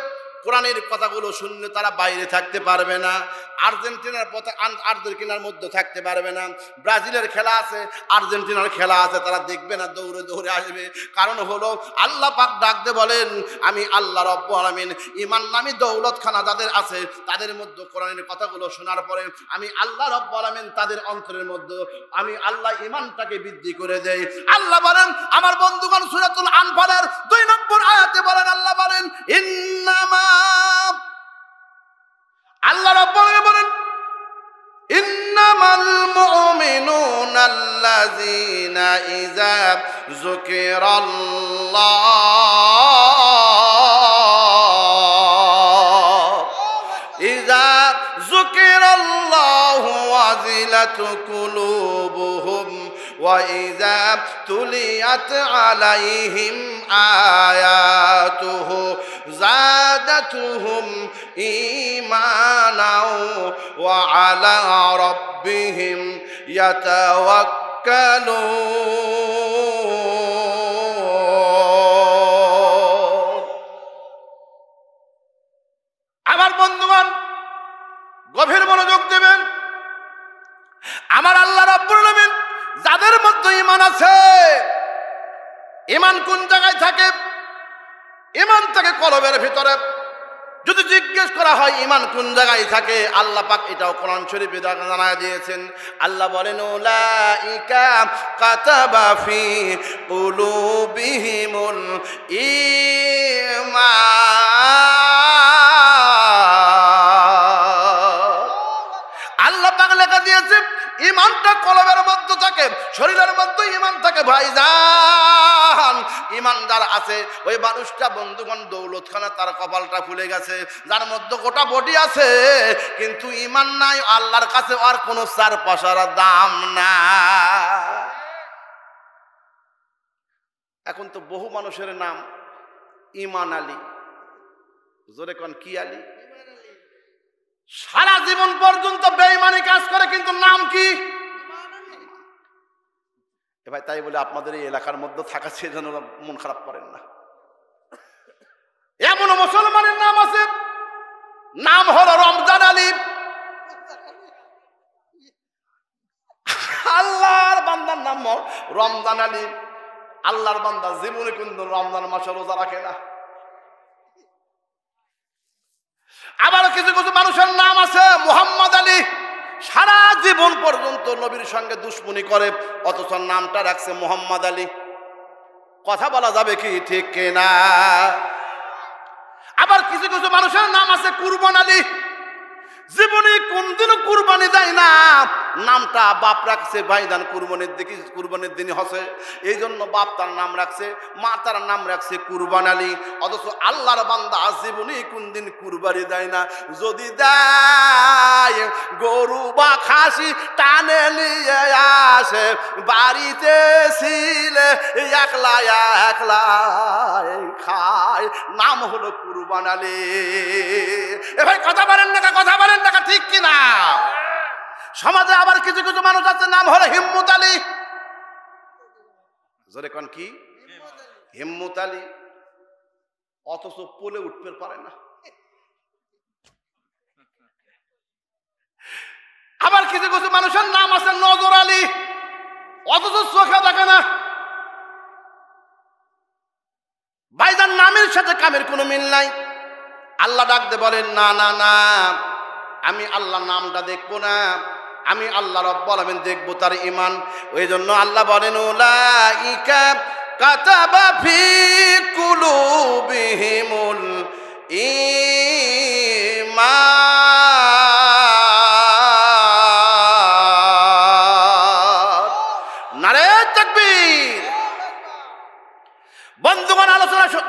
কোরআনের কথাগুলো শুনলে তারা বাইরে থাকতে পারবে না। আর্জেন্টিনার মধ্যে থাকতে পারবে না। ব্রাজিলের খেলা আছে, আর্জেন্টিনার খেলা আছে, তারা দেখবে না, দৌড়ে দৌড়ে আসবে। কারণ হলো আল্লাহ পাক ডাকতে বলেন, আমি আল্লাহ রব্বুল আলামিন ঈমান নামী দৌলতখানা যাদের আছে তাদের মধ্যে কোরআনের কথাগুলো শোনার পরে আমি আল্লাহ রব্বুল আলামিন তাদের অন্তরের মধ্যে আমি আল্লাহ ঈমানটাকে বৃদ্ধি করে দেই। আল্লাহ বলেন, আমার বন্ধুগণ সূরাতুল আনফালের 2 নম্বর আয়াতে বলেন, আল্লাহ বলেন ইন্নামা, আল্লাহ রাব্বুল আলামিন বলেন ইন্নামাল মুমিনুনা আল্লাযীনা ইযা যুকিরাল্লাহু ওয়াজিলাত কুলুবুহুম ওয়া ইযা তুলিয়াত আলাইহিম আয়াতুহু যাদাতুহুম ঈমানাও ওয়া আলা রাব্বিহিম ইয়াতাওয়াক্কালুন। আমার বন্ধুগণ গভীর মনোযোগ দেবেন। আমার আল্লাহ রাব্বুল আলামিন যাদের মধ্যে ঈমান আছে, ঈমান কোন জায়গায় থাকে? ঈমান থাকে কলবের ভিতরে। যদি জিজ্ঞেস করা হয় ঈমান কোন জায়গায় থাকে, আল্লাহ পাক এটাও কোরআন শরীফে জানায় দিয়েছেন। আল্লাহ বলেন উলাইকা কাতাবা ফি কুলুবিহিমুল ঈমান। আল্লাহ পাক লেখা দিয়েছে ঈমানটা কলবের মধ্যে থাকে, শরীরের মধ্যে ঈমান থাকে। ভাইজান ঈমান যার আছে ওই মানুষটা বন্ধুগণ দৌলতখানা তার কপালটা খুলে গেছে। যার মধ্যে গোটা বডি আছে কিন্তু ঈমান নাই, আল্লাহর কাছে আর কোনো চার পয়সার দাম না। এখন তো বহু মানুষের নাম ঈমান আলী। জোরে কোন কি আলী? সারা জীবন পর্যন্ত বেঈমানি কাজ করে কিন্তু নাম কি? ভাই তাই বলে আপনাদের এই এলাকার মধ্যে থাকা সেজন্য মন খারাপ করেন না। এমন মুসলমানের নাম আছে, নাম হলো রমজান আলী। আল্লাহর বান্দার নাম রমজান আলী। আল্লাহর বান্দা জীবনে কিন্তু রমজান মাসে রোজা রাখে না। আবার কিছু কিছু মানুষের নাম আছে মুহাম্মদ আলী। সারা জীবন পর্যন্ত নবীর সঙ্গে দুশ্মনী করে, অথচ নামটা রাখছে মুহাম্মদ আলী। কথা বলা যাবে কি ঠিক কিনা? আবার কিছু কিছু মানুষের নাম আছে কুরবান আলী। জীবনে কোনদিনও কুরবানি দেয় না, নামটা বাপ রাখছে ভাইজান কুরবানির দিনই হসে, এই জন্য বাপ তার নাম রাখছে, মা তার নাম রাখছে কুরবান আলী। অথচ আল্লাহর বান্দা জীবনে কোনদিন কুরবানি দেয় না। যদি দেয় গরু বা খাসি টানে নিয়ে আসে, বাড়িতে ছিলে একলা একলা খায়, নাম হলো কুরবান আলী। এ ভাই কথা বলেন না, কথা বলেন না, ঠিক কিনা? সমাজে আবার কিছু কিছু মানুষ আছে নাম হলো হিম্মত আলী। জোরে কোন কি? হিম্মত আলী। অথচ পোলে উঠতে পারে না। আবার কিছু কিছু মানুষের নাম আছে নজর আলী, অথচ চোখে দেখে না। ভাইজান, নামের সাথে কামের কোনো মিল নাই। আল্লাহ ডাকতে বলেন, না না না, আমি আল্লাহ নামটা দেখবো না, আমি আল্লাহ রাব্বুল আলামিন দেখবো তার ঈমান। ওই জন্য আল্লাহ বলেন, উলাইকা কাতাবা ফি কুলুবিহিমুল ঈমান। নারে তাকবীর। বন্ধুগণ,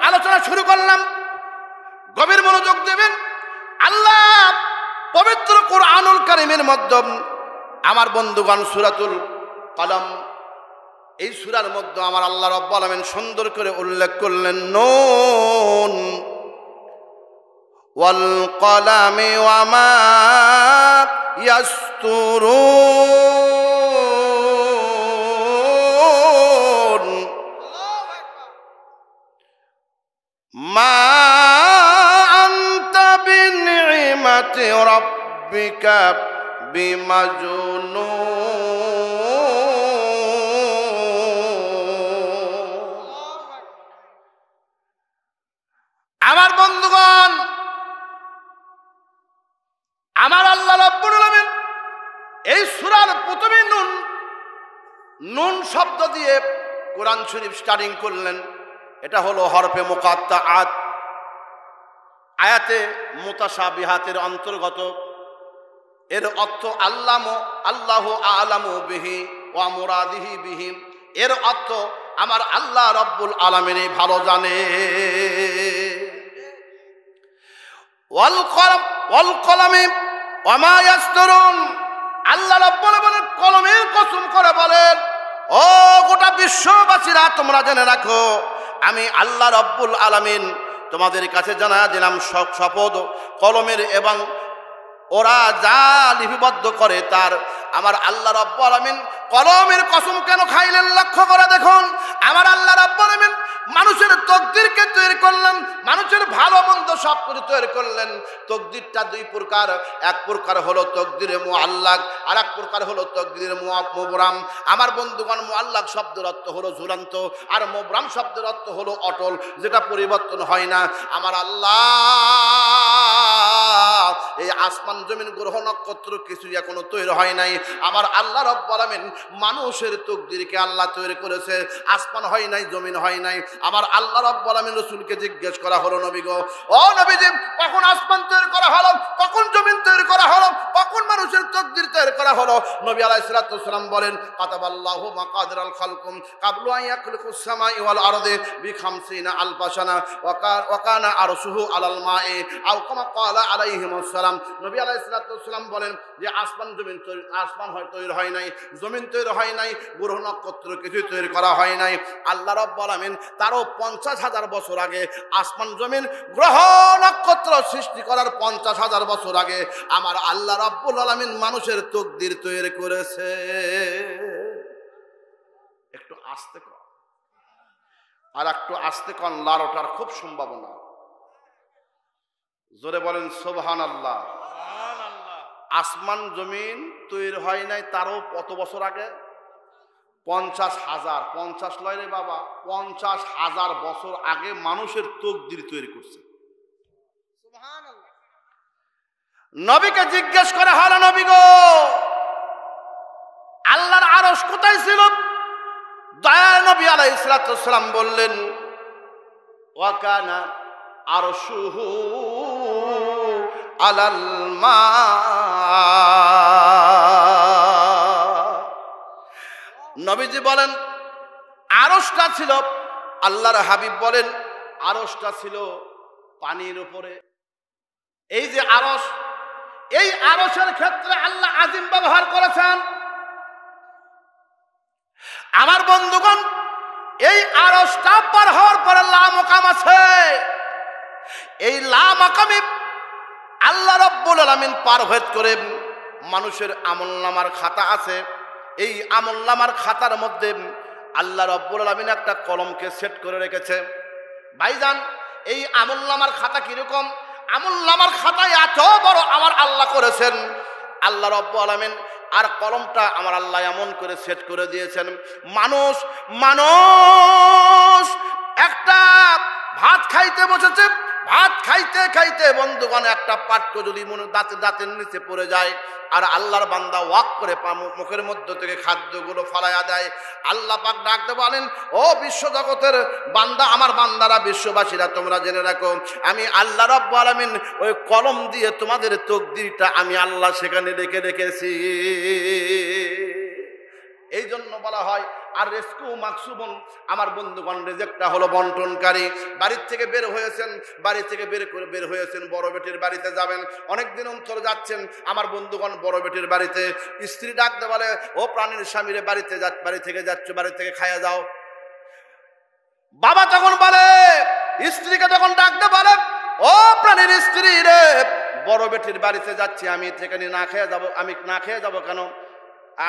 আলোচনা শুরু করলাম, গভীর মনোযোগ দেবেন। আল্লাহ পবিত্র কুরআনুল কারীমের মধ্যে আমার বন্ধুগণ সূরাতুল কলম, এই সূরার মধ্যে আমার আল্লাহ রাব্বুল আলামিন সুন্দর করে উল্লেখ করলেন, নুন ওয়াল কলামি ওয়া মা ইয়াসতুরুন মা আনতা বিনি'মাতি রাব্বিকা বিমাজনুন। আমার বন্ধুগণ, আমার আল্লাহ রাব্বুল আলামিন এই সূরার প্রথমে নুন শব্দ দিয়ে কোরআন শরীফ স্টার্টিং করলেন। এটা হলো হরফে মুকাত্তাআত, আয়াতে মুতাশাবিহাতের অন্তর্গত। এর অর্থ আল্লাহু আ'লামু বিহি ওয়া মুরাদিহি বিহি, এর অর্থ আমার আল্লাহ রাব্বুল আলামিনই ভালো জানে। ওয়াল কলামি ওয়া মা ইয়াসতুরুন, আল্লাহ রাব্বুল আলামিন কলমের কসম করে বলেন, ও গোটা বিশ্ববাসীরা তোমরা জেনে রাখো, আমি আল্লাহ রাব্বুল আলামিন তোমাদের কাছে জানায়া দিলাম শপথ কলমের, এবং ওরা যা লিপিবদ্ধ করে তার। আমার আল্লাহ রাব্বুল আলামিন কলমের কসম কেন খাইলেন লক্ষ্য করে দেখুন। আমার আল্লাহ রাব্বুল আলামিন মানুষের তকদিরকে তৈরি করলেন, মানুষের ভালো মন্দ সব কিছু তৈরি করলেন। তকদিরটা দুই প্রকার, এক প্রকার হলো তকদিরে মুআল্লাক, আর এক প্রকার হলো তকদিরে মুবরাম। আমার বন্ধুগণ, মুআল্লাক শব্দের অর্থ হলো ঝুলন্ত, আর মুবরাম শব্দের অর্থ হলো অটল, যেটা পরিবর্তন হয় না। আমার আল্লাহ এই আসমান জমিন গ্রহ নক্ষত্র কিছু এখনো তৈরি হয় নাই। আমার আল্লাহ রাব্বুল আলামিন মানুষের তকদিরকে আল্লাহ তৈরি করেছে, আসমান হয় নাই, জমিন হয় নাই। আমার আল্লাহ রাব্বুল আলামিন রাসূলকে জিজ্ঞেস করা হলো, নবী গো, ও নবীজি, কখন আসমান তৈরি করা হলো, কখন জমিন তৈরি করা হলো, কখন মানুষের তকদির তৈরি করা হলো? নবী আলাইহিস সালাতু ওয়াসসালাম বলেন, কাতাবাল্লাহু মাকাদিরাল খালকুম কাবলা আন ইয়াখলুকুস সামাই ওয়াল আরদি বি50 আলফা সানা ওয়া কানা আরশুহু আলাল মাই আও কামা ক্বালা আলাইহিমুস সালাম। নবী আলাইহিস সালাতু ওয়াসসালাম বলেন যে আসমান তৈরি হয় নাই, জমিন তৈরি হয় নাই, গ্রহ নক্ষত্র কিছু তৈরি করা হয় নাই। আল্লাহ রাব্বুল আলামিন তারও 50,000 বছর আগে আসমান জমিন গ্রহ নক্ষত্র সৃষ্টি করার 50,000 বছর আগে আমার আল্লাহ রাব্বুল আলামিন মানুষের তকদির তৈরি করেছে। একটু আস্তে কর, আর একটু আস্তে কন, লারোটার খুব সম্ভাবনা। জোরে বলেন সুবহানাল্লাহ। আসমান জমিন তৈরি হয় নাই তারও কত বছর আগে? 50,000। 50 লয় রে বাবা, 50,000 বছর আগে মানুষের তকদির তৈরি করছে। নবীকে জিজ্ঞেস করা হলো, নবী গো, আল্লাহর আরশ কোথায় ছিল? দয়ার নবী আলাইহিস সালাতু ওয়াসসালাম বললেন, ওয়া কানা আরশুহু আলাল মা। নবীজি বলেন আরশটা ছিল, আল্লাহর হাবিব বলেন আরশটা ছিল পানির উপরে। এই যে আরশ, এই আরশের ক্ষেত্রে আল্লাহ আজিম ব্যবহার করেছেন। আমার বন্ধুগণ, এই আরশটা পার হওয়ার পরে লা মাকাম আছে। এই লা মাকামে আল্লাহ রাব্বুল আলামিন পারভেদ করে মানুষের আমলনামার খাতা আছে। এই আমলনামার খাতার মধ্যে আল্লাহ রাব্বুল আলামিন একটা কলমকে সেট করে রেখেছে। ভাইজান, এই আমলনামার খাতা কিরকম? আমলনামার খাতায় এত বড় আমার আল্লাহ করেছেন, আল্লাহ রাব্বুল আলামিন। আর কলমটা আমার আল্লাহ এমন করে সেট করে দিয়েছেন, মানুষ একটা ভাত খাইতে বসেছে, ভাত খাইতে খাইতে বন্ধুগণ একটা পাট্য যদি মনে দাঁতের নিচে পড়ে যায়, আর আল্লাহর বান্দা ওয়াক করে মুখের মধ্য থেকে খাদ্যগুলো ফালাইয়া দেয়, আল্লাহ পাক ডাকতে বলেন, ও বিশ্বজগতের বান্দা, আমার বান্দারা, বিশ্ববাসীরা, তোমরা জেনে রাখো, আমি আল্লাহ রাব্বুল আলামিন ওই কলম দিয়ে তোমাদের তকদিরটা আমি আল্লাহ সেখানে রেখে রেখেছি। এই জন্য বলা হয় আর রেস্কু মাকসুবন, আমার বন্ধুগণ রেজেকটা হলো বন্টনকারী। বাড়ির থেকে বের হয়েছেন, বাড়ি থেকে বের হয়েছেন, বড় বেটির বাড়িতে যাবেন, অনেকদিন অন্তর যাচ্ছেন, আমার বন্ধুগণ বড় বেটির বাড়িতে স্ত্রী ডাকতে বলে, ও প্রাণীর স্বামীরে বাড়ি থেকে যাচ্ছ, বাড়ি থেকে খাইয়া যাও। বাবা তখন বলে, স্ত্রীকে তখন ডাকতে বলে, ও প্রাণীর স্ত্রী রে, বড় বেটির বাড়িতে যাচ্ছি, আমি সেখানে না খেয়ে যাবো, আমি না খেয়ে যাবো কেন,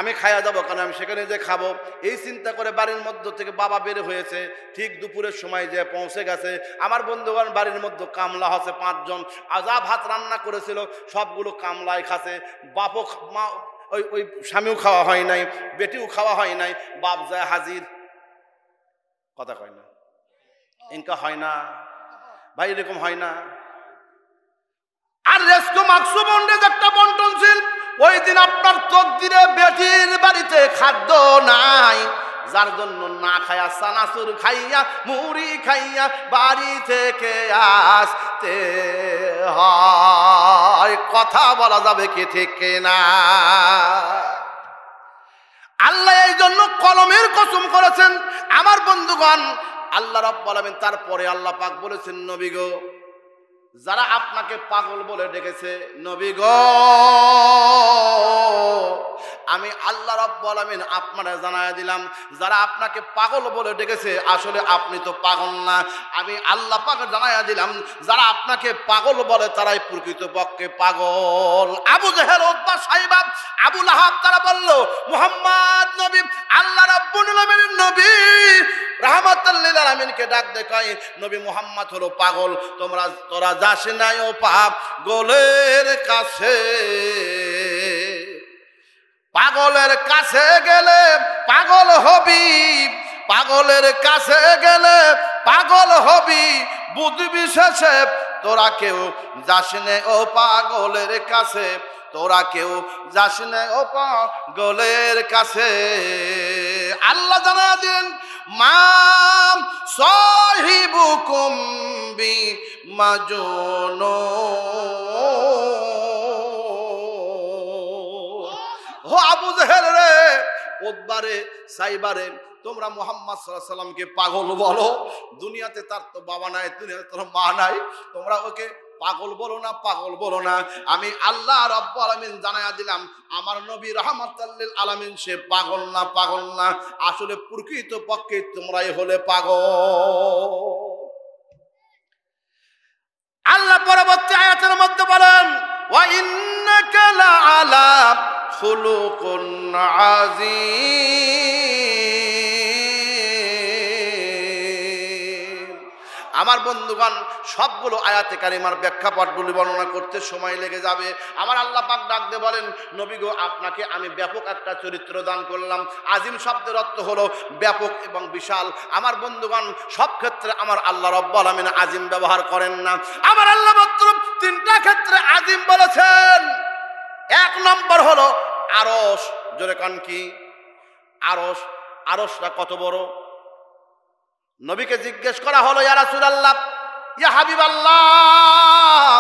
আমি খাইয়া যাবো কেন, আমি সেখানে যে খাবো। এই চিন্তা করে বাড়ির মধ্য থেকে বাবা বের হয়েছে, ঠিক দুপুরের সময় যে পৌঁছে গেছে। আমার বন্ধুগণ বাড়ির মধ্যে কামলা আছে 5 জন, যা ভাত রান্না করেছিল সবগুলো কামলাই খাচ্ছে। বাপও ওই স্বামীও খাওয়া হয় নাই, বেটিও খাওয়া হয় নাই, বাপ যায় হাজির। কথা কয় না, ইনকা হয় না ভাই, এরকম হয় না। আর রেস্কু মাকসুবন একটা বন্টনশীল, ওই দিন আপনার তকদিরে বেটির বাড়িতে খাদ্য নাই, যার জন্য না খাইয়া সানাসুর খাইয়া মুড়ি খাইয়া বাড়ি থেকে আসতে হয়। কথা বলা যাবে কি ঠিক না? আল্লাহ এই জন্য কলমের কসম করেছেন। আমার বন্ধুগণ, আল্লাহ রাব্বুল আলামিন তারপরে আল্লাহ পাক বলেছেন, নবী গো, যারা আপনাকে পাগল বলে ডেকেছে, নবী গো, আমি আল্লাহ রাব্বুল আলামিন আপনারা জানায় দিলাম, যারা আপনাকে পাগল বলে ডেকেছে আসলে আপনি তো পাগল না। আমি আল্লাহ পাক জানায় দিলাম, যারা আপনাকে পাগল বলে তারাই প্রকৃতপক্ষে পাগল। আবু জেহেল, উতবা, সাইবা, আবু লাহাব তারা বলল, মুহাম্মদ নবী, আল্লাহ রাব্বুল আলামিনের নবী রাহমাতাল লিল আলামিনকে ডাক দেখায়, নবী মুহাম্মদ হলো পাগল, তোরা যাস নাই ও পাগলের কাছে। পাগলের কাছে গেলে পাগল হবি, পাগলের কাছে গেলে পাগল হবি, বুঝবি শেষে তোরা কেউ যাস নে ও পাগলের কাছে, তোরা কেউ যাস নে ও পাগলের কাছে। আল্লাহ জানা দিন, মাম সাহিবুকুম বি মাজনুন। ও আবু জেহেল রে, উতবারে, সাইবারে, তোমরা মুহাম্মদ সাল্লাল্লাহু আলাইহি সাল্লামকে পাগল বলো, দুনিয়াতে তার তো বাবা নাই, দুনিয়াতে তার মা নাই, তোমরা ওকে পাগল বলো না, পাগল বলো না। আমি আল্লাহ রাব্বুল আলামিন জানায়া দিলাম, আমার নবী রাহমাতাল লিল আলামিন সে পাগল না, পাগল না, আসলে প্রকৃত পক্ষে তোমরাই হলে পাগল। আল্লাহ পরবর্তী আয়াতের মধ্যে বলেন, ওয়া ইন্নাকা লাআলা খুলুকুন আযীম। আমার বন্ধুগণ, সবগুলো আয়াতে কারিমার ব্যাখ্যা পাঠগুলি বর্ণনা করতে সময় লেগে যাবে। আমার আল্লাহ পাক ডাক দিয়ে বলেন, নবী গো, আপনাকে আমি ব্যাপক একটা চরিত্র দান করলাম। আজিম শব্দের অর্থ হলো ব্যাপক এবং বিশাল। আমার বন্ধুগণ, সব ক্ষেত্রে আমার আল্লাহ রাব্বুল আলামিন আজিম ব্যবহার করেন না। আমার আল্লাহ মাত্র 3টা ক্ষেত্রে আজিম বলেছেন। 1 নম্বর হলো আরশ। জোরে কান কি? আরশ। আরশটা কত বড়? নবীকে জিজ্ঞেস করা হলো, ইয়া রাসূলুল্লাহ, ইয়া হাবিবাল্লাহ,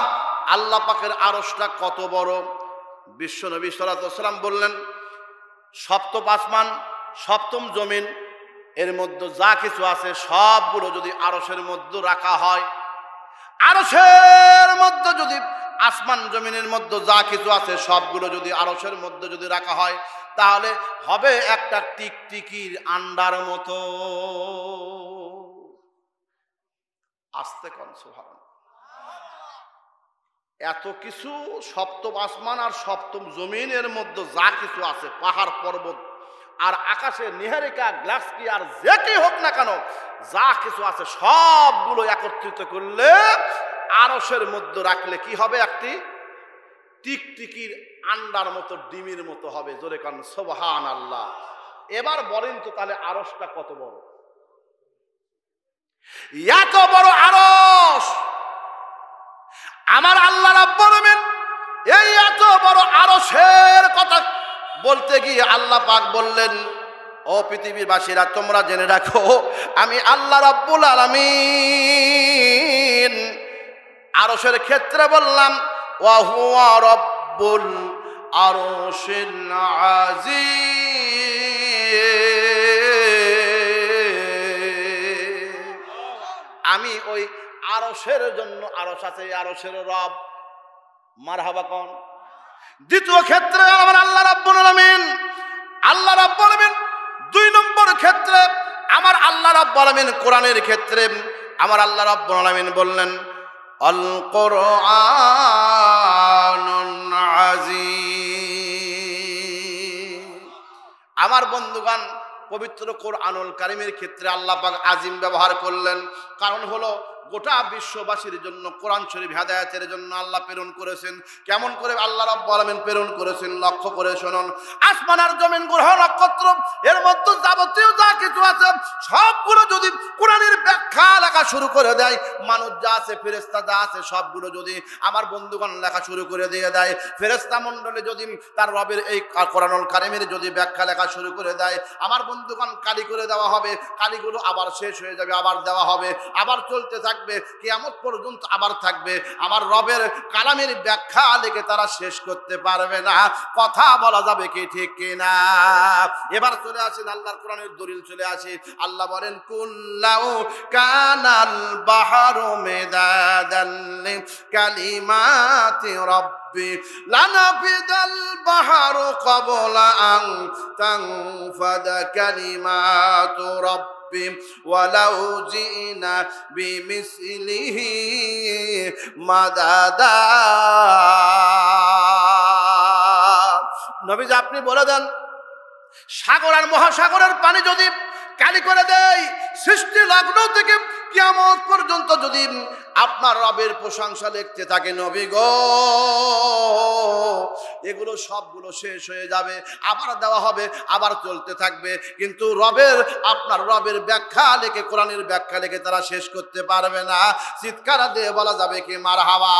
আল্লাহ পাকের আরশটা কত বড়? বিশ্ব নবী সাল্লাল্লাহু আলাইহি ওয়াসাল্লাম বললেন, সপ্তম আসমান, সপ্তম জমিন, এর মধ্যে যা কিছু আছে সবগুলো যদি আরশের মধ্যে রাখা হয়, আরশের মধ্যে যদি, আসমান জমিনের মধ্যে যা কিছু আছে সবগুলো যদি আরশের মধ্যে যদি রাখা হয়, তাহলে হবে একটা টিকটিকির আন্ডার মতো। আস্তে কোন সুবহানাল্লাহ। এত কিছু সপ্তম আসমান আর সপ্তম জমিনের মধ্যে যা কিছু আছে, পাহাড় পর্বত, আর আকাশে নিহারিকা গ্লাক্সি আর যে কি হোক না কেন, যা কিছু আছে সবগুলো একত্রিত করলে আরশের মধ্যে রাখলে কি হবে? একটি টিকটিকির আন্ডার মতো, ডিমের মতো হবে। জোরে কান সুবহানাল্লাহ। এবার বলেন তো তাহলে আরশটা কত বড়? এত বড় আরশ আমার আল্লাহ রাব্বুল আলামিন এই এত বড় আরশের কথা বলতে গিয়ে আল্লাহ পাক বললেন, ও পৃথিবীর বাসীরা তোমরা জেনে রাখো, আমি আল্লাহ রাব্বুল আলামিন আরশের ক্ষেত্রে বললাম ওয়া হুয়া রাব্বুল আরশিল আযীম। আমি ওই আরশের জন্য, আরশ আছে, আরশের রব, মারহাবা কোন। দ্বিতীয় ক্ষেত্রে আমার আল্লাহ রাব্বুল আলামিন, আল্লাহ রাব্বুল আলামিন দুই নম্বর ক্ষেত্রে আমার আল্লাহ রাব্বুল আলামিন কোরআনের ক্ষেত্রে আমার আল্লাহ রাব্বুল আলামিন বললেন আল কোরআনুল আযীম। আমার বন্ধুগণ, পবিত্র কোরআনুল কারীমের ক্ষেত্রে আল্লাহ পাক আজিম ব্যবহার করলেন, কারণ হলো গোটা বিশ্ববাসীর জন্য কোরআন শরীফ হেদায়েতের জন্য আল্লাহ প্রেরণ করেছেন। কেমন করে আল্লাহ রাব্বুল আলামিন প্রেরণ করেছেন লক্ষ্য করে শুনুন। আসমান আর জমিন, গ্রহ নক্ষত্র, এর মধ্যে যাবতীয় যা কিছু আছে সবগুলো যদি কোরআনের ব্যাখ্যা লেখা শুরু করে দেয়, মানুষ যা আছে, ফেরেশতা যা আছে, সবগুলো যদি আমার বন্ধুগণ লেখা শুরু করে দিয়ে দেয়, ফেরেশতা মণ্ডলী যদি তার রবের এই কোরআনুল কারীমের যদি ব্যাখ্যা লেখা শুরু করে দেয়, আমার বন্ধুগণ কালি করে দেওয়া হবে, কালিগুলো আবার শেষ হয়ে যাবে, আবার দেওয়া হবে, আবার চলতে থাকবে, কিয়ামত পর্যন্ত আবার থাকবে। আমার রবের কালামের ব্যাখ্যা লিখে তারা শেষ করতে পারবে না। কথা বলা যাবে কি ঠিক কিনা? এবার চলে আসেন আল্লাহর কোরআনের দলিল চলে আসে। আল্লাহ বলেন কুল্লাউ কানাল বাহরু মিদাদান লিকালিমাতি রাব্বি লানাফিদাল বাহরু ক্বাবলা আন তানফাদা কালিমাতু রাব্বি ওয়ালাউ জিনা বিমিসলিহি মাদাদা। নবীজি আপনি বলে দেন, সাগর আর মহাসাগরের পানি যদি কালি করে দেয়, সৃষ্টি লগ্ন থেকে কিয়ামত পর্যন্ত যদি আপনার রবের প্রশংসা লিখতে থাকে নবী গো, এগুলো সবগুলো শেষ হয়ে যাবে, আবার দেওয়া হবে, আবার চলতে থাকবে, কিন্তু রবের, আপনার রবের ব্যাখ্যা লিখে, কোরআনের ব্যাখ্যা লিখে তারা শেষ করতে পারবে না। চিৎকার দিয়ে বলা যাবে কি মারহাবা।